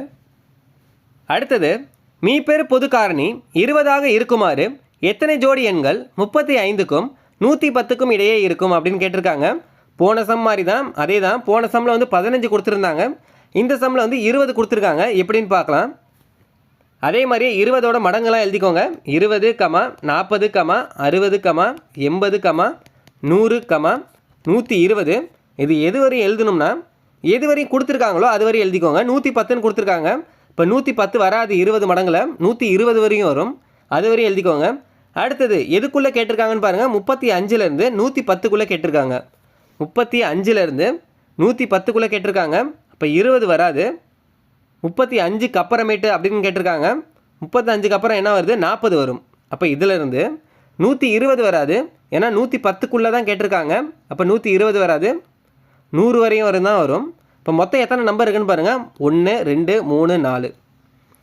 அடுத்தது மீப்பெரு பொது காரணி 20ஆக இருக்குமாறு எத்தனை ஜோடி எண்கள் 35க்கும் 110க்கும் இடையே இருக்கும் அப்படின்னு கேட்டிருக்காங்க. போன சம் மாதிரி தான், அதே தான். போன சம்மில் வந்து 15 கொடுத்துருந்தாங்க. இந்த சம்மில் வந்து 20 கொடுத்துருக்காங்க. எப்படின்னு பார்க்கலாம். அதே மாதிரி 20ஓட மடங்கெல்லாம் எழுதிக்கோங்க. 20, 40, 60, 80, 100, 120. இது எது வரையும் எழுதணும்னா எது வரையும் கொடுத்துருக்காங்களோ அது வரையும் எழுதிக்கோங்க. 110ன்னு கொடுத்துருக்காங்க. இப்போ 110 வராது. 20 மடங்கில் 120 வரையும் வரும். அது வரையும் எழுதிக்கோங்க. அடுத்தது எதுக்குள்ளே கேட்டிருக்காங்கன்னு பாருங்கள். 35லேருந்து 110க்குள்ளே கேட்டிருக்காங்க. 35லேருந்து 110க்குள்ளே கேட்டிருக்காங்க. அப்போ 20 வராது. 35க்கு அப்புறமேட்டு அப்படின்னு கேட்டிருக்காங்க. 35க்கு அப்புறம் என்ன வருது? 40 வரும். அப்போ இதிலேருந்து 120 வராது. ஏன்னா 110க்குள்ளே தான் கேட்டிருக்காங்க. அப்போ 120 வராது. 100 வரையும் வரும் தான் வரும். இப்போ மொத்தம் எத்தனை நம்பர் இருக்குன்னு பாருங்கள். 1 2 3 4.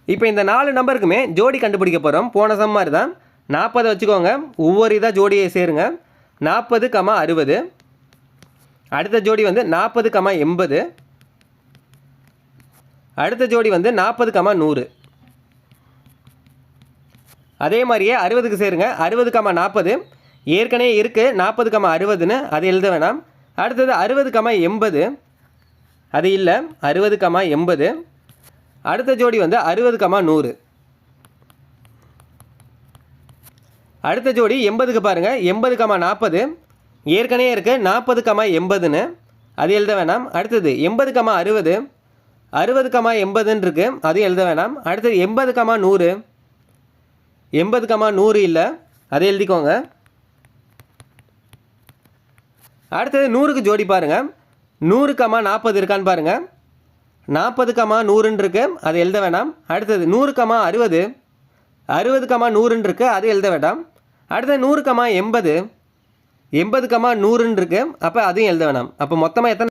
இப்போ இந்த 4 நம்பருக்குமே ஜோடி கண்டுபிடிக்க போகிறோம். போன சம் மாதிரி தான். 40 வச்சுக்கோங்க. ஒவ்வொரு இதாக ஜோடியை சேருங்க. 40, 60. அடுத்த ஜோடி வந்து 40, 80. அடுத்த ஜோடி வந்து 40, 100. அதே மாதிரியே 60க்கு சேருங்க. 60, 40 ஏற்கனவே இருக்குது. 40, 60ன்னு அது எழுத வேணாம். அடுத்தது 60, 80. அது இல்லை. 60, 80. அடுத்த ஜோடி வந்து 60, 100. அடுத்த ஜோடி 80க்கு பாருங்கள். 80, 40 ஏற்கனவே இருக்குது. 40, 80ன்னு அது எழுத வேணாம். அடுத்தது 80, 60. 60, 80ன்னு இருக்குது. அது எழுத வேணாம். அடுத்தது 80, 100. 80, 100 இல்லை. அதை எழுதிக்கோங்க. அடுத்தது 100க்கு ஜோடி பாருங்கள். 100, 40 இருக்கான்னு பாருங்கள். 40, 100ன்னு இருக்குது. அது எழுத வேணாம். அடுத்தது 100, 60. 60, 100ன்னு இருக்குது. அது எழுத வேண்டாம். அடுத்தது 100, 80. 80, 100ன்னு இருக்குது. அப்போ அதையும் எழுத வேணாம். அப்போ மொத்தமாக எத்தனை?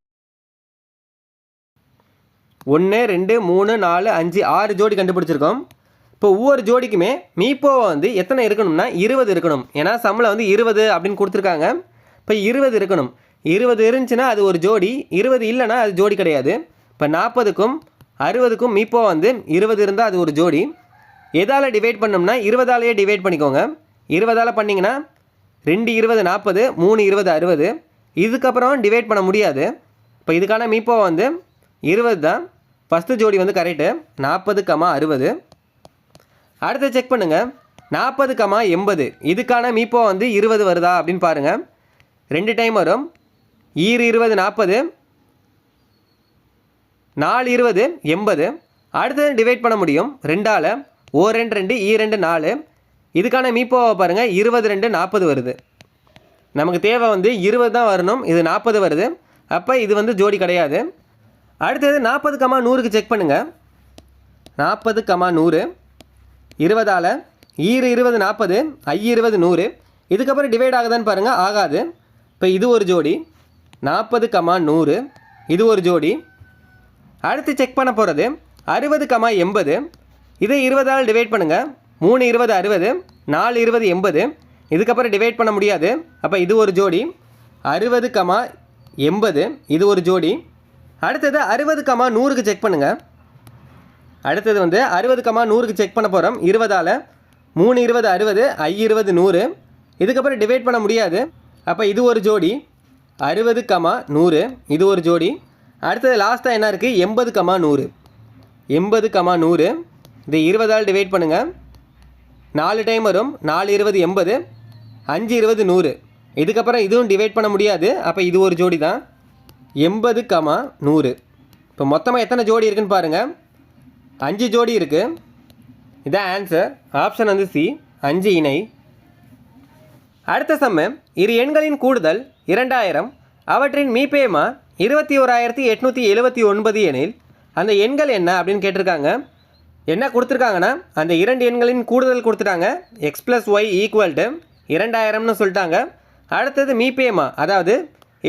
1 2 3 4 5 6 ஜோடி கண்டுபிடிச்சிருக்கோம். இப்போ ஒவ்வொரு ஜோடிக்குமே மீப்போவை வந்து எத்தனை இருக்கணும்னா 20 இருக்கணும். ஏன்னா சம்மில் வந்து 20 அப்படின்னு கொடுத்துருக்காங்க. இப்போ 20 இருக்கணும். 20 இருந்துச்சுன்னா அது ஒரு ஜோடி. 20 இல்லைன்னா அது ஜோடி கிடையாது. இப்போ 40க்கும் 60க்கும் மீப்போவை வந்து 20 இருந்தால் அது ஒரு ஜோடி. எதால் டிவைட் பண்ணோம்னா 20ஆலேயே டிவைட் பண்ணிக்கோங்க. 20ஆல் பண்ணிங்கன்னா 2 20 40, 3 20 60. இதுக்கப்புறம் டிவைட் பண்ண முடியாது. இப்போ இதுக்கான மீப்போவை வந்து 20 தான். ஃபஸ்ட்டு ஜோடி வந்து கரெக்டு. 40, 60. அடுத்து செக் பண்ணுங்கள். 40,80 இதுக்கான மீப்போ வந்து 20 வருதா அப்படின்னு பாருங்கள். 2 டைம் வரும். 20 40, 4 20 80. அடுத்தது டிவைட் பண்ண முடியும் 2ஆல். 2 2 2 4. இதுக்கான மீப்போவை பாருங்கள் 22 40 வருது. நமக்கு தேவை வந்து 20 தான் வரணும், இது 40 வருது. அப்போ இது வந்து ஜோடி கிடையாது. அடுத்தது 40,100க்கு செக் பண்ணுங்கள். 40,100 20ஆல் 20 40, 20 100. இதுக்கப்புறம் டிவைட் ஆகுதான்னு பாருங்கள், ஆகாது. இப்போ இது ஒரு ஜோடி. 40,100 இது ஒரு ஜோடி. அடுத்து செக் பண்ண போகிறது 60,80. இதை 20ஆல் டிவைட் பண்ணுங்கள். 3 20 60, 4 20 80. இதுக்கப்புறம் டிவைட் பண்ண முடியாது. அப்போ இது ஒரு ஜோடி. 60,80 இது ஒரு ஜோடி. அடுத்தது 60,100க்கு செக் பண்ணுங்கள். அடுத்தது வந்து 60,100க்கு செக் பண்ண போகிறோம். 20ஆல் 3 20 60, 20 100. இதுக்கப்புறம் டிவைட் பண்ண முடியாது. அப்போ இது ஒரு ஜோடி. 60,100 இது ஒரு ஜோடி. அடுத்தது லாஸ்ட்டாக என்ன இருக்குது? 80,100. 80,100 இது 20ஆல் டிவைட் பண்ணுங்கள். 4 டைம் வரும். 4 20 80, 5 20 100. இதுக்கப்புறம் இதுவும் டிவைட் பண்ண முடியாது. அப்போ இது ஒரு ஜோடி தான். 80,100. இப்போ மொத்தமாக எத்தனை ஜோடி இருக்குன்னு பாருங்கள். 5 ஜோடி இருக்குது. இதான் ஆன்சர். ஆப்ஷன் வந்து சி, 5 இணை. அடுத்த சம்மு, இரு எண்களின் கூடுதல் 2000, அவற்றின் மீப்பேமா 21,879 எனில் அந்த எண்கள் என்ன அப்படின்னு கேட்டிருக்காங்க. என்ன கொடுத்துருக்காங்கன்னா, அந்த 2 எண்களின் கூடுதல் கொடுத்துட்டாங்க. X plus Y equal to 2000ன்னு சொல்லிட்டாங்க. அடுத்தது மீப்பேமா அதாவது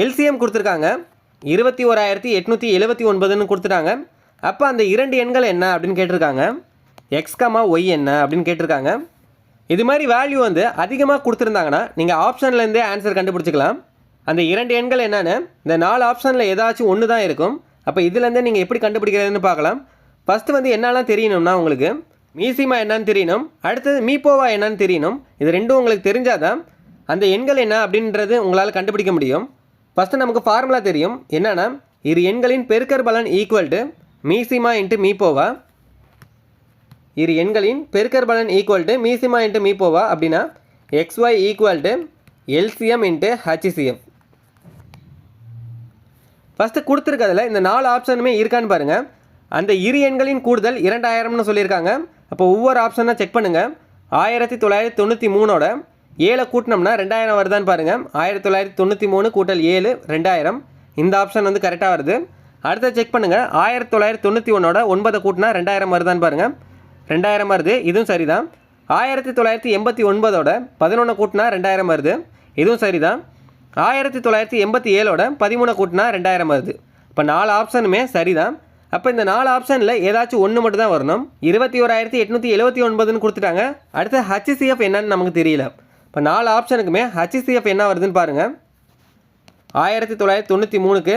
எல்சிஎம் கொடுத்துருக்காங்க. 21,879ன்னு கொடுத்துட்டாங்க. அப்போ அந்த 2 எண்கள் என்ன அப்படின்னு கேட்டிருக்காங்க. எக்ஸ் ஒய் என்ன அப்படின்னு கேட்டிருக்காங்க. இது மாதிரி வேல்யூ வந்து அதிகமாக கொடுத்துருந்தாங்கன்னா நீங்கள் ஆப்ஷன்லேருந்தே ஆன்சர் கண்டுபிடிச்சிக்கலாம். அந்த 2 எண்கள் என்னென்னு இந்த 4 ஆப்ஷனில் ஏதாச்சும் ஒன்று தான் இருக்கும். அப்போ இதுலேருந்தே நீங்கள் எப்படி கண்டுபிடிக்கிறதுன்னு பார்க்கலாம். ஃபஸ்ட்டு வந்து என்னெல்லாம் தெரியணும்னா, உங்களுக்கு மீசிமா என்னன்னு தெரியணும். அடுத்தது மீப்போவா என்னன்னு தெரியணும். இது ரெண்டும் உங்களுக்கு தெரிஞ்சால் தான் அந்த எண்கள் என்ன அப்படின்றது உங்களால் கண்டுபிடிக்க முடியும். ஃபஸ்ட்டு நமக்கு ஃபார்முலா தெரியும். என்னென்னா, இரு எண்களின் பெருக்கற் பலன் ஈக்குவல் டு மீசிமா இன்ட்டு மீப்போவா. இரு எண்களின் பெருக்கற் பலன் ஈக்குவல் டு மீசிமா இன்ட்டு மீப்போவா அப்படின்னா XY equal to LCM into HCF. First கொடுத்துருக்கிறதுல இந்த 4 ஆப்ஷனுமே இருக்கான்னு பாருங்கள். அந்த இரு எண்களின் கூடுதல் 2000ன்னு சொல்லியிருக்காங்க. அப்போ ஒவ்வொரு ஆப்ஷனாக செக் பண்ணுங்கள். 1993ஓட 7 கூட்டினோம்னா 2000 வருதான்னு பாருங்கள். 1993 கூட்டல் 7 2000. இந்த ஆப்ஷன் வந்து கரெக்டாக வருது. அடுத்த செக் பண்ணுங்கள். 1991ஓட 9 கூட்டினா 2000 வருதான்னு பாருங்கள். 2000 வருது, இதுவும் சரிதான். 1989ஓட 11 கூட்டினா 2000 வருது, இதுவும் சரிதான். 1987ஓட 13 கூட்டினா 2000 வருது. இப்போ 4 ஆப்ஷனுமே சரிதான். அப்போ இந்த 4 ஆப்ஷனில் ஏதாச்சும் ஒன்று மட்டும் தான் வரணும். 21,879ன்னு கொடுத்துட்டாங்க. அடுத்து HCF என்னன்னு நமக்கு தெரியல. இப்போ 4 ஆப்ஷனுக்குமே HCF என்ன வருதுன்னு பாருங்கள். 1993க்கு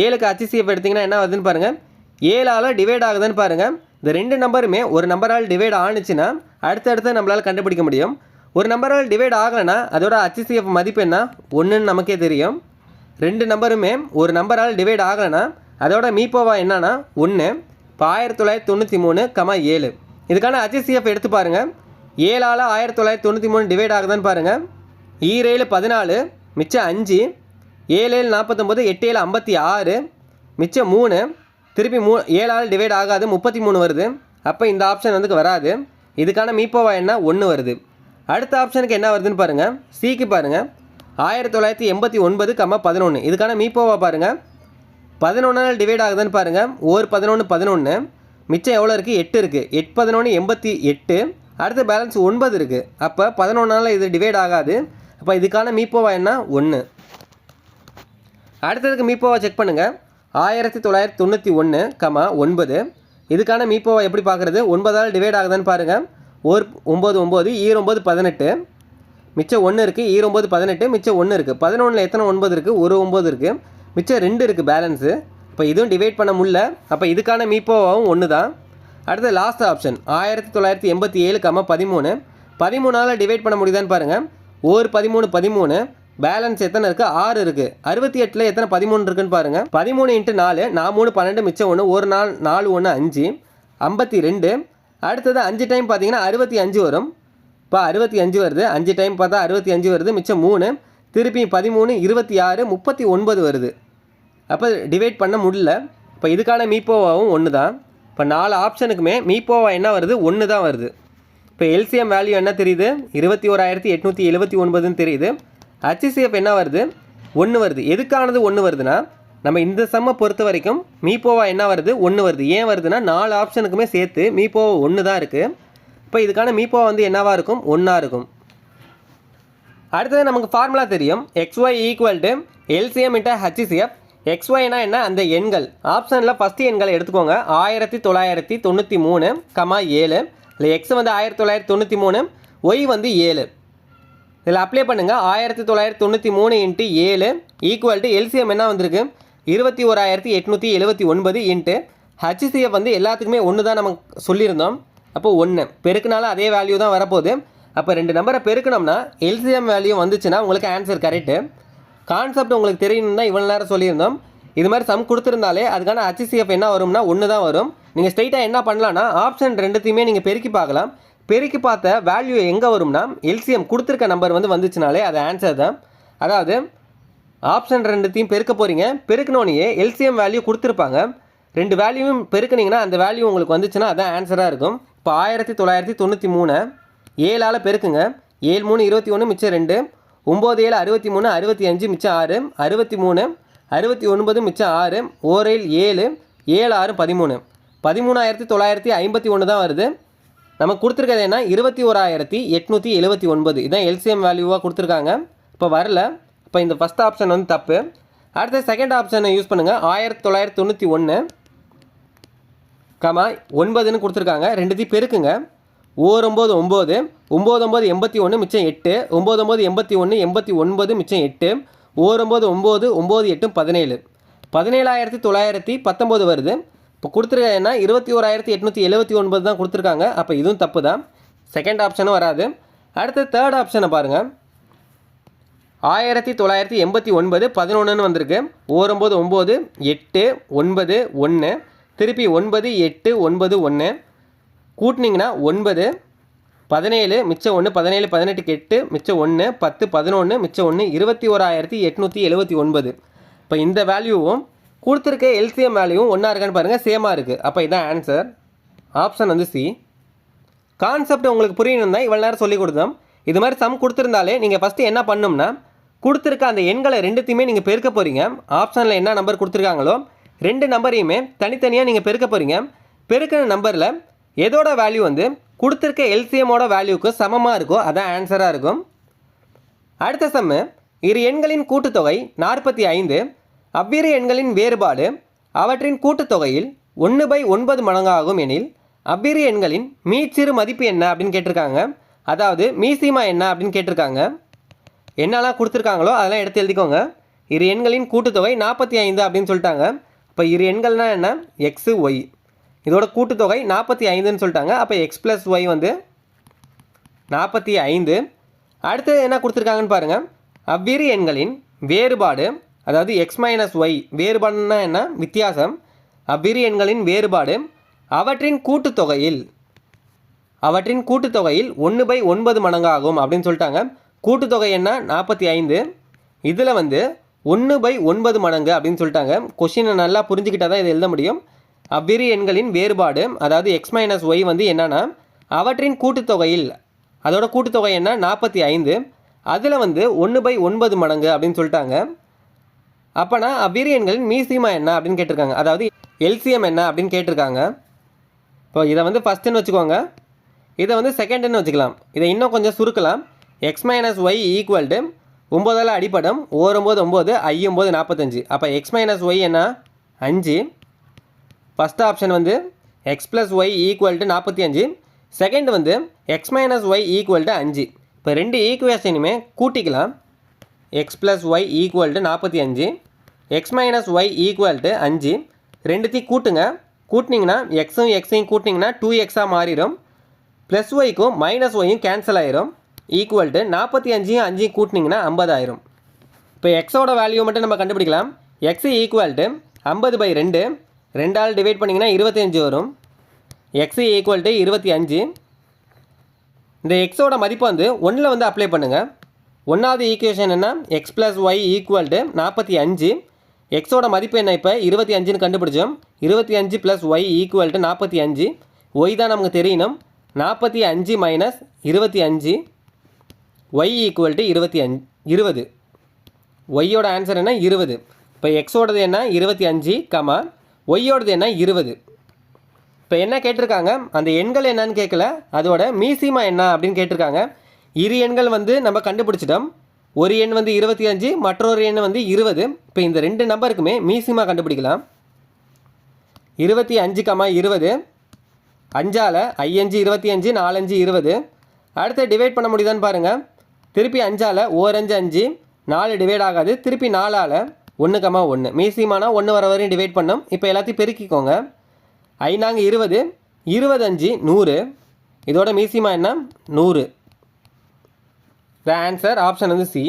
7க்கு HCF எடுத்திங்கன்னா என்ன வருதுன்னு பாருங்கள். 7ஆல் டிவைட் ஆகுதுன்னு பாருங்கள். இந்த 2 நம்பருமே ஒரு நம்பரால் டிவைட் ஆணுச்சுன்னா அடுத்தடுத்து நம்மளால் கண்டுபிடிக்க முடியும். ஒரு நம்பரால் டிவைட் ஆகலைன்னா அதோட HCF மதிப்பு என்ன 1ன்னு நமக்கே தெரியும். 2 நம்பருமே ஒரு நம்பரால் டிவைட் ஆகலைன்னா அதோட மீப்போவா என்னன்னா 1. இப்போ 1993, 7 இதுக்கான HCF எடுத்து பாருங்கள். 7ஆல் 1993 டிவைட் ஆகுதான்னு பாருங்கள். 7 14, மிச்சம் 5, 7 49, 8 56, மிச்சம் 3, திருப்பி 7ஆல் டிவைட் ஆகாது 33 வருது. அப்போ இந்த ஆப்ஷன் வந்து வராது. இதுக்கான மீப்போவா என்ன 1 வருது. அடுத்த ஆப்ஷனுக்கு என்ன வருதுன்னு பாருங்கள். சிக்கு பாருங்கள். 1989, 11 இதுக்கான மீப்போவா பாருங்கள். 11ஆல் டிவைட் ஆகுதுன்னு பாருங்கள். 11 11, மிச்சம் எவ்வளோ இருக்குது 8 இருக்குது. 8 11 88. அடுத்த பேலன்ஸ் 9 இருக்குது. அப்போ 11ஆல் இது டிவைட் ஆகாது. அப்போ இதுக்கான மீப்போவா என்ன 1. அடுத்ததுக்கு மீப்போவா செக் பண்ணுங்கள். 1991, 9 இதுக்கான மீப்போவா எப்படி பார்க்குறது. 9ஆல் டிவைட் ஆகுதுன்னு பாருங்கள். 9 9, 9 18, மிச்சம் 1 இருக்குது. 9 18, மிச்சம் 1 இருக்குது. 11ல் எத்தனை 9 இருக்குது, ஒரு 9 இருக்குது. மிச்சம் 2 இருக்குது பேலன்ஸு. இப்போ இதுவும் டிவைட் பண்ண முடியல. அப்போ இதுக்கான மீப்போவாவும் 1 தான். அடுத்து லாஸ்ட் ஆப்ஷன் 1987, 13 13ஆல் டிவைட் பண்ண முடியுதான்னு பாருங்கள். ஒரு 13 13, பேலன்ஸ் எத்தனை இருக்குது 6 இருக்குது. 68ல் எத்தனை 13 இருக்குன்னு பாருங்கள். 13 × 4, 4 3 12, மிச்சம் 1, ஒரு 4 4 1 5, 52. அடுத்தது 5 டைம் பார்த்தீங்கன்னா 65 வரும். இப்போ 65 வருது, 5 டைம் பார்த்தா 65 வருது, மிச்சம் 3, திருப்பி 13, 26, 39 வருது. அப்போ டிவைட் பண்ண முடியல. இப்போ இதுக்கான மீப்போவாவும் 1 தான். இப்போ 4 ஆப்ஷனுக்குமே மீப்போவா என்ன வருது? 1 தான் வருது. இப்போ எல்சிஎம் வேல்யூ என்ன தெரியுது? 21,879ன்னு தெரியுது. HCF என்ன வருது? 1 வருது. எதுக்கானது 1 வருதுன்னா, நம்ம இந்த சம்மை பொறுத்த வரைக்கும் மீப்போவா என்ன வருது? 1 வருது. ஏன் வருதுன்னா 4 ஆப்ஷனுக்குமே சேர்த்து மீப்போவா 1 தான் இருக்குது. இப்போ இதுக்கான மீப்போவா வந்து என்னவாக இருக்கும்? 1ஆக இருக்கும். அடுத்தது நமக்கு ஃபார்முலா தெரியும். XY equal to LCM × HCF. XYனா என்ன? அந்த எண்கள். ஆப்ஷனில் ஃபஸ்ட்டு எண்களை எடுத்துக்கோங்க. 1993, 7. இல்லை எக்ஸ் வந்து 1993, ஒய் வந்து 7. இதில் அப்ளை பண்ணுங்கள். 1993 × 7 ஈக்குவல் டு எல்சிஎம் என்ன வந்திருக்கு? 21,879 இன்ட்டு HCF வந்து எல்லாத்துக்குமே 1 தான் நமக்கு சொல்லியிருந்தோம். அப்போ 1 பெருக்குனால அதே வேல்யூ தான் வரப்போகுது. அப்போ 2 நம்பரை பெருக்கணும்னா எல்சிஎம் வேல்யூ வந்துச்சுன்னா உங்களுக்கு ஆன்சர் கரெக்டு. கான்செப்ட் உங்களுக்கு தெரியணும் தான் இவ்வளோ நேரம் சொல்லியிருந்தோம். இது மாதிரி சம் கொடுத்துருந்தாலே அதுக்கான HCF என்ன வரும்னா 1 தான் வரும். நீங்கள் ஸ்ட்ரைட்டாக என்ன பண்ணலான்னா ஆப்ஷன் ரெண்டுத்தையுமே நீங்கள் பெருக்கி பார்க்கலாம். பெருக்கி பார்த்த வேல்யூ எங்கே வரும்னா எல்சிஎம் கொடுத்துருக்க நம்பர் வந்து வந்துச்சுனாலே அது ஆன்சர் தான். அதாவது ஆப்ஷன் ரெண்டுத்தையும் பெருக்க போகிறீங்க. பெருக்கணுன்னே எல்சிஎம் வேல்யூ கொடுத்துருப்பாங்க. 2 வேல்யூவும் பெருக்குனிங்கன்னா அந்த வேல்யூ உங்களுக்கு வந்துச்சுன்னா அதான் ஆன்சராக இருக்கும். இப்போ 1993 7ஆல் பெருக்குங்க. 7 3 21 மிச்சம் 2, 9 7 63, 65 மிச்சம் 6, 63 69 மிச்சம் 6, 1 7, 7 6 13, 13,951 தான் வருது. நமக்கு கொடுத்துருக்கிறது என்ன? 21,879. இதுதான் எல்சிஎம் வேல்யூவாக கொடுத்துருக்காங்க. இப்போ வரல. இப்போ இந்த ஃபஸ்ட் ஆப்ஷன் வந்து தப்பு. அடுத்த செகண்ட் ஆப்ஷனை யூஸ் பண்ணுங்கள். 1991, 9ன்னு கொடுத்துருக்காங்க. ரெண்டுத்தையும் பெருக்குங்க. 9 9 9, 9 9 81 மிச்சம் 8, 9 9 81 89 மிச்சம் 8, 9 9 9 9 8 17, 17,919 வருது. இப்போ கொடுத்துருக்க என்ன? 21,879 தான் கொடுத்துருக்காங்க. அப்போ இதுவும் தப்பு தான். செகண்ட் ஆப்ஷனும் வராது. அடுத்து தேர்ட் ஆப்ஷனை பாருங்கள். 1989 11ன்னு வந்திருக்கு. 9 9 9 8 9 1, திருப்பி 9 8 9 1, கூட்டினீங்கன்னா 9 17 மிச்சம் 1, 17 18 8 மிச்சம் 1, 10 11 மிச்சம் 1, 21,879. இப்போ இந்த வேல்யூவும் கொடுத்துருக்க எல்சிஎம் வேல்யூவும் ஒன்றா இருக்கான்னு பாருங்கள், சேமாக இருக்குது. அப்போ இதான் ஆன்சர். ஆப்ஷன் வந்து சி. கான்செப்ட் உங்களுக்கு புரியணும் தான் இவ்வளோ நேரம் சொல்லிக் கொடுத்தோம். இது மாதிரி சம் கொடுத்துருந்தாலே நீங்கள் ஃபஸ்ட்டு என்ன பண்ணணும்னா கொடுத்துருக்க அந்த எண்களை ரெண்டுத்தையுமே நீங்கள் பெருக்க போகிறீங்க. ஆப்ஷனில் என்ன நம்பர் கொடுத்துருக்காங்களோ 2 நம்பரையுமே தனித்தனியாக நீங்கள் பெருக்க போகிறீங்க. பெருக்கிற நம்பரில் எதோட வேல்யூ வந்து கொடுத்துருக்க எல்சிஎம்மோட வேல்யூக்கு சமமாக இருக்கோ அதான் ஆன்சராக இருக்கும். அடுத்த சம்மு, இரு எண்களின் கூட்டுத்தொகை 45, அவ்விரு எண்களின் வேறுபாடு அவற்றின் கூட்டுத்தொகையில் 1/9 மடங்காகும் எனில் அவ்விரு எண்களின் மீச்சிறு மதிப்பு என்ன அப்படின்னு கேட்டிருக்காங்க. அதாவது மீசிமா என்ன அப்படின்னு கேட்டிருக்காங்க. என்னெல்லாம் கொடுத்துருக்காங்களோ அதெல்லாம் எடுத்து எழுதிக்கோங்க. இரு எண்களின் கூட்டுத்தொகை 45 அப்படின்னு சொல்லிட்டாங்க. இப்போ இரு எண்கள்னால் என்ன? X y. இதோட கூட்டுத்தொகை 45ன்னு சொல்லிட்டாங்க. அப்போ எக்ஸ் ப்ளஸ் ஒய் வந்து 45. அடுத்து என்ன கொடுத்துருக்காங்கன்னு பாருங்கள். அவ்விரு எண்களின் வேறுபாடு, அதாவது எக்ஸ் மைனஸ் ஒய், வேறுபாடுன்னா என்ன? வித்தியாசம். அவ்விரு எண்களின் வேறுபாடு அவற்றின் கூட்டுத்தொகையில் 1/9 மடங்காகும் அப்படின்னு சொல்லிட்டாங்க. கூட்டுத்தொகை என்ன? 45. இதில் வந்து 1/9 மடங்கு அப்படின்னு சொல்லிட்டாங்க. கொஷினை நல்லா புரிஞ்சுக்கிட்டால் தான் இதை எழுத முடியும். அவ்விரு எண்களின் வேறுபாடு, அதாவது எக்ஸ் மைனஸ் ஒய் வந்து என்னென்னா அவற்றின் கூட்டுத்தொகையில், அதோட கூட்டுத்தொகை என்ன? 45. அதில் வந்து 1/9 மடங்கு அப்படின்னு சொல்லிட்டாங்க. அப்போனா அவ்விரு எண்களின் மீசிமா என்ன அப்படின்னு கேட்டிருக்காங்க. அதாவது எல்சிஎம் என்ன அப்படின்னு கேட்டிருக்காங்க. இப்போ இதை வந்து ஃபஸ்ட்டுன்னு வச்சுக்கோங்க, இதை வந்து செகண்டுன்னு வச்சுக்கலாம். இதை இன்னும் கொஞ்சம் சுருக்கலாம். X minus Y equal to 9ஆல் அடிப்படம் 9 9 I 9 45. அப்போ எக்ஸ் மைனஸ் ஒய் என்ன? 5. ஃபஸ்ட் ஆப்ஷன் வந்து x plus Y equal to 45. Second வந்து x minus Y equal to 5. இப்போ 2 ஈக்குவேஷனுமே கூட்டிக்கலாம். X plus Y equal to 45, x minus Y equal to 5. ரெண்டுத்தையும் கூட்டுங்க. கூட்டினீங்கன்னா எக்ஸும் எக்ஸையும் கூட்டினீங்கன்னா 2xஆக மாறிடும். ப்ளஸ் ஒய்க்கும் மைனஸ் ஒய்யும் கேன்சல் ஆயிரும். ஈக்குவல் டு 45ஐயும் 5ஐயும் கூட்டினீங்கன்னா 50 ஆயிரும். இப்போ எக்ஸோட வேல்யூ மட்டும் நம்ம கண்டுபிடிக்கலாம். எக்ஸ் ஈக்குவல் டு 50/2, 2ஆல் டிவைட் பண்ணிங்கன்னா 25 வரும். X equal to 25. இந்த எக்ஸோட மதிப்பு வந்து 1ல் வந்து அப்ளை பண்ணுங்கள். 1வது ஈக்குவேஷன் என்ன, x plus Y equal to 45. எக்ஸோட மதிப்பு என்ன, இப்போ 25ன்னு கண்டுபிடிச்சோம். 25 plus Y equal to 45. Y தான் நமக்கு தெரியணும். 45 மைனஸ் 25, ஒய் ஈக்குவல் டு 20. ஒய்யோட ஆன்சர் என்ன, 20. இப்போ எக்ஸோடது என்ன 25, கமா ஒய்யோடது என்ன 20. இப்போ என்ன கேட்டிருக்காங்க, அந்த எண்கள் என்னன்னு கேட்கல, அதோட மீசிமா என்ன அப்படின்னு கேட்டிருக்காங்க. இரு எண்கள் வந்து நம்ம கண்டுபிடிச்சிட்டோம். ஒரு எண் வந்து 25, மற்றொரு எண் வந்து 20. இப்போ இந்த ரெண்டு நம்பருக்குமே மீசிமா கண்டுபிடிக்கலாம். 25, 20, 5ஆல் 5 25, 4 5 20. அடுத்து டிவைட் பண்ண முடியுதான்னு பாருங்கள். திருப்பி 5ஆல் 1 5 5, 4 டிவைட் ஆகாது. திருப்பி 4ஆல் 1, 1 மீசிமானா 1 வர வரையும் டிவைட் பண்ணோம். இப்போ எல்லாத்தையும் பெருக்கிக்கோங்க. 5 20, 25 100. இதோட மீசிமா என்ன 100. த ஆன்சர் ஆப்ஷன் வந்து சி.